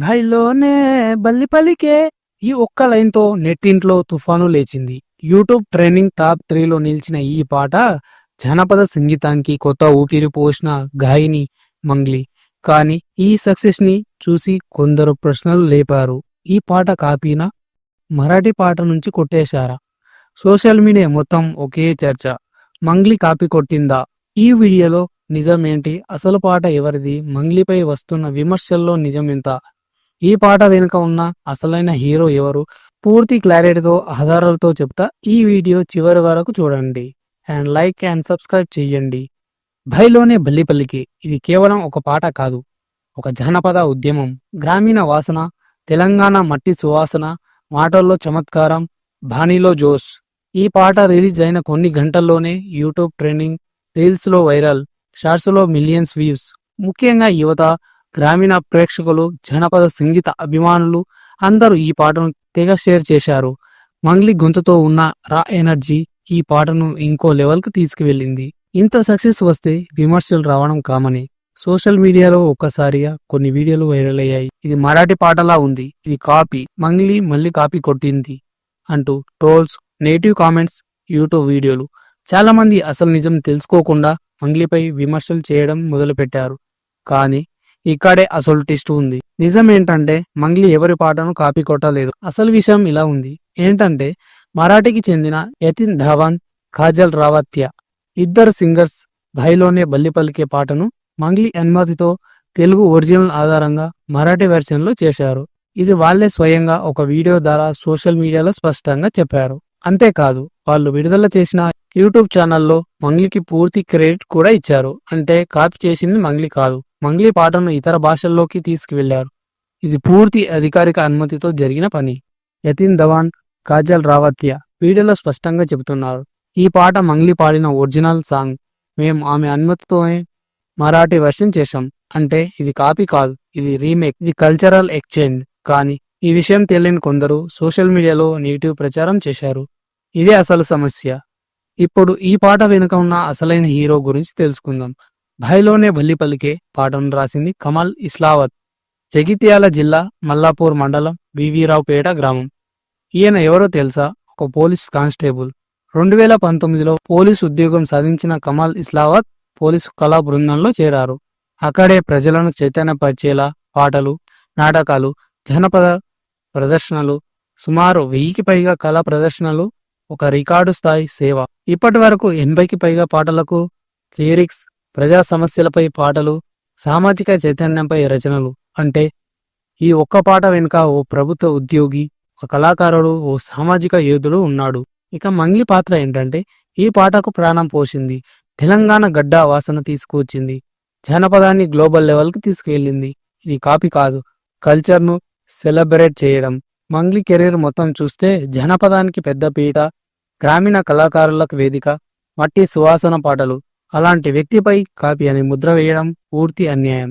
భైలోనే బల్లి పలికే ఈ ఒక్క లైన్తో నెట్టింట్లో తుఫాను లేచింది. యూట్యూబ్ ట్రెండింగ్ టాప్ 3లో నిలిచిన ఈ పాట జానపద సంగీతానికి కొత్త ఊపిరి పోసిన గాయని మంగ్లీ. కానీ ఈ సక్సెస్ ని చూసి కొందరు ప్రశ్నలు లేపారు. ఈ పాట కాపీనా, మరాఠీ పాట నుంచి కొట్టేశారా? సోషల్ మీడియా మొత్తం ఒకే చర్చ. మంగ్లీ కాపీ కొట్టిందా? ఈ వీడియోలో నిజమేంటి, అసలు పాట ఎవరిది, మంగ్లీపై వస్తున్న విమర్శల్లో నిజమెంత, ఈ పాట వెనుక ఉన్న అసలైన హీరో ఎవరు, పూర్తి క్లారిటీతో ఆధారాలతో చెప్తా. ఈ వీడియో చివరి వరకు చూడండి అండ్ లైక్ అండ్ సబ్స్క్రైబ్ చేయండి. భైలోనే బల్లిపల్లికి ఇది కేవలం ఒక పాట కాదు, ఒక జానపద ఉద్యమం. గ్రామీణ వాసన, తెలంగాణ మట్టి సువాసన, మాటల్లో చమత్కారం, బాణీలో జోష్. ఈ పాట రిలీజ్ అయిన కొన్ని గంటల్లోనే యూట్యూబ్ ట్రెండింగ్, రీల్స్లో వైరల్, షార్ట్స్లో మిలియన్స్ వ్యూస్. ముఖ్యంగా యువత, గ్రామీణ ప్రేక్షకులు, జానపద సంగీత అభిమానులు అందరూ ఈ పాటను తెగ షేర్ చేశారు. మంగ్లీ గొంతుతో ఉన్న రా ఎనర్జీ ఈ పాటను ఇంకో లెవెల్కు తీసుకువెళ్ళింది. ఇంత సక్సెస్ వస్తే విమర్శలు రావడం కామనే. సోషల్ మీడియాలో ఒక్కసారిగా కొన్ని వీడియోలు వైరల్ అయ్యాయి. ఇది మరాఠీ పాటలా ఉంది, ఇది కాపీ, మంగ్లీ మళ్ళీ కాపీ కొట్టింది అంటూ ట్రోల్స్, నెగిటివ్ కామెంట్స్, యూట్యూబ్ వీడియోలు. చాలా మంది అసలు నిజం తెలుసుకోకుండా మంగ్లీపై విమర్శలు చేయడం మొదలుపెట్టారు. కానీ ఇక్కడే అసలు ట్విస్ట్ ఉంది. నిజం ఏంటంటే మంగ్లీ ఎవరి పాటను కాపీ కొట్టలేదు. అసలు విషయం ఇలా ఉంది. ఏంటంటే మరాఠీకి చెందిన యతిన్ ధవాన్, కాజల్ రావత్య ఇద్దరు సింగర్స్ భైలోనే బల్లి పలికే పాటను మంగ్లీ అనుమతితో తెలుగు ఒరిజినల్ ఆధారంగా మరాఠీ వెర్షన్లో చేశారు. ఇది వాళ్లే స్వయంగా ఒక వీడియో ద్వారా సోషల్ మీడియాలో స్పష్టంగా చెప్పారు. అంతేకాదు, వాళ్ళు విడుదల చేసిన యూట్యూబ్ ఛానల్లో మంగ్లీకి పూర్తి క్రెడిట్ కూడా ఇచ్చారు. అంటే కాపీ చేసింది మంగ్లీ కాదు, మంగ్లీ పాటను ఇతర భాషల్లోకి తీసుకువెళ్లారు. ఇది పూర్తి అధికారిక అనుమతితో జరిగిన పని. యతిన్ ధవాన్, కాజల్ రావత్య వీడియోలో స్పష్టంగా చెబుతున్నారు, ఈ పాట మంగ్లీ పాడిన ఒరిజినల్ సాంగ్, మేము ఆమె అనుమతితోనే మరాఠీ వెర్షన్ చేశాం. అంటే ఇది కాపీ కాదు, ఇది రీమేక్, ఇది కల్చరల్ ఎక్స్చేంజ్. కానీ ఈ విషయం తెలియని కొందరు సోషల్ మీడియాలో నెగిటివ్ ప్రచారం చేశారు. ఇదే అసలు సమస్య. ఇప్పుడు ఈ పాట వెనుక ఉన్న అసలైన హీరో గురించి తెలుసుకుందాం. భైలోనే బల్లి పలికే పాటను రాసింది కమల్ ఇస్లావత్. జగిత్యాల జిల్లా మల్లాపూర్ మండలం వివిరావుపేట గ్రామం. ఈయన ఎవరో తెలుసా? ఒక పోలీస్ కానిస్టేబుల్. 2019లో పోలీసు ఉద్యోగం సాధించిన కమల్ ఇస్లావత్ పోలీసు కళా బృందంలో చేరారు. అక్కడే ప్రజలను చైతన్యపరిచేలా పాటలు, నాటకాలు, జానపద ప్రదర్శనలు, సుమారు 1000కి పైగా కళా ప్రదర్శనలు, ఒక రికార్డు స్థాయి సేవ. ఇప్పటి వరకు 80కి పైగా పాటలకు లిరిక్స్, ప్రజా సమస్యలపై పాటలు, సామాజిక చైతన్యంపై రచనలు. అంటే ఈ ఒక్క పాట వెనుక ఓ ప్రభుత్వ ఉద్యోగి, ఒక కళాకారుడు, ఓ సామాజిక యోధుడు ఉన్నాడు. ఇక మంగ్లీ పాత్ర ఏంటంటే ఈ పాటకు ప్రాణం పోసింది, తెలంగాణ గడ్డ వాసన తీసుకువచ్చింది, జానపదాన్ని గ్లోబల్ లెవెల్కి తీసుకువెళ్ళింది. ఇది కాపీ కాదు, కల్చర్ను సెలబ్రేట్ చేయడం. మంగ్లీ కెరీర్ మొత్తం చూస్తే జానపదానికి పెద్ద పీట, గ్రామీణ కళాకారులకు వేదిక, మట్టి సువాసన పాటలు. అలాంటి వ్యక్తిపై కాపీ అని ముద్ర వేయడం పూర్తి అన్యాయం.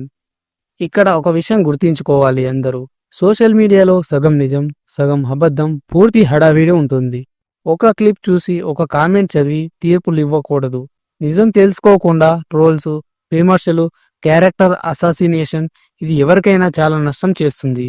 ఇక్కడ ఒక విషయం గుర్తించుకోవాలి అందరూ. సోషల్ మీడియాలో సగం నిజం, సగం అబద్ధం, పూర్తి హడావిడి ఉంటుంది. ఒక క్లిప్ చూసి, ఒక కామెంట్ చదివి తీర్పులు ఇవ్వకూడదు. నిజం తెలుసుకోకుండా ట్రోల్స్, విమర్శలు, క్యారెక్టర్ అసాసినేషన్ ఇది ఎవరికైనా చాలా నష్టం చేస్తుంది.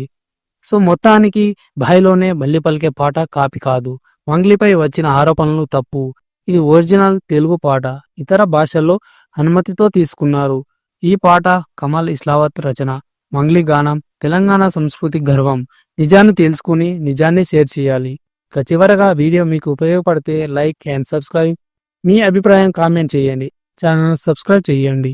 సో మొత్తానికి భైలోనే బల్లి పలికే పాట కాపీ కాదు, మంగ్లీపై వచ్చిన ఆరోపణలు తప్పు. ఇది ఒరిజినల్ తెలుగు పాట, ఇతర భాషల్లో అనుమతితో తీసుకున్నారు. ఈ పాట కమల్ ఇస్లావత్ రచన, మంగ్లీ గానం, తెలంగాణ సంస్కృతి గర్వం. నిజాన్ని తెలుసుకుని నిజాన్ని షేర్ చేయాలి. ఇక చివరగా వీడియో మీకు ఉపయోగపడితే లైక్ అండ్ సబ్స్క్రైబ్. మీ అభిప్రాయం కామెంట్ చేయండి. ఛానల్ సబ్స్క్రైబ్ చేయండి.